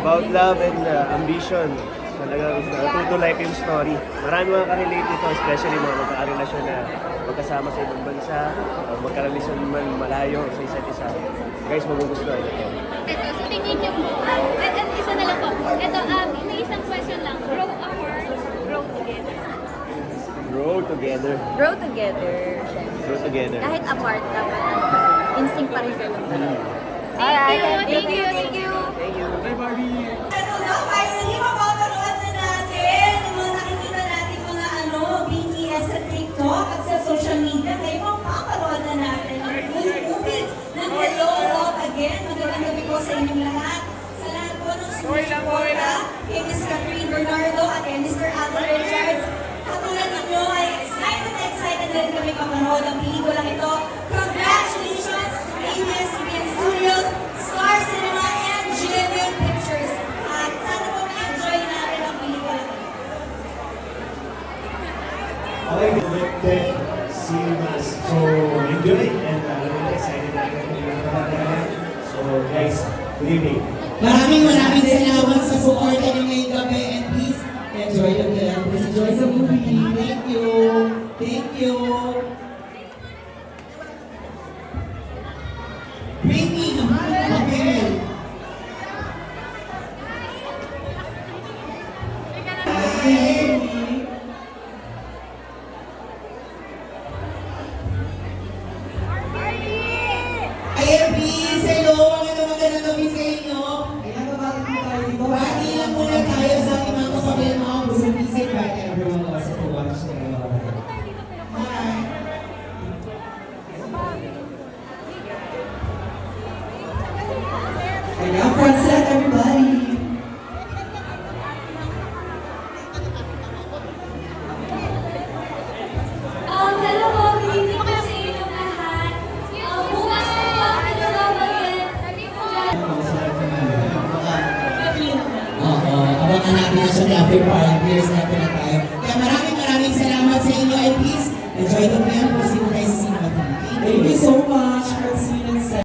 About love and ambition. Talagang true to life yung story. Marami mga ka-relate ito, especially mga magkakarelasyon na magkasama sa ibang bansa, o magkarelasyon man malayo sa isa't isa. Guys, magugustuhan ito. Ito, sa tingin niyo po, at isa na lang po. Ito, may isang question lang. Grow apart, grow together. Grow together. Grow together, syempre. Grow together. Kahit apart, dapat in sync pa rin kayo. Thank you. Thank you. Bye, Barbie! Ano na, finally, mapapanood na natin yung mga nakikita natin mga BTS sa TikTok at sa social media. Ngayon, mapapanood na natin ang full movie ng Hello, Love Again. Magandang gabi po sa inyong lahat. Sa lahat po ng sumusuporta kay Ms. Catherine Bernardo at kay Mr. Alden Richards. Katulad ninyo ay excited na rin kami mapanood ang pelikulang ito. Congratulations to ABS-CBN Studios, Star Cinema, and GMA Pictures. At sana po ma-enjoy natin ang pelikulang ito. Okay, connected cinemas. So, enjoy and we're excited na So, guys, good evening. Maraming salamat sa support niyo ngayong gabi and please enjoy the film. Please enjoy the movie. Thank you. Thank you. Bring me. Okay. Ayan, please. Hello. Magandang gabi sa inyo. Ayan, babalik mo tayo dito. Bati lang muna tayo sa ating mga kapamilya mga gusto visit back and everyone also to watch the Hi. Ayan, front set, everybody. Hello po, good evening po sa inyong lahat. Bukas po po, Hello, Love Again. Oo, abangan natin siya ni after 5 years na tayo.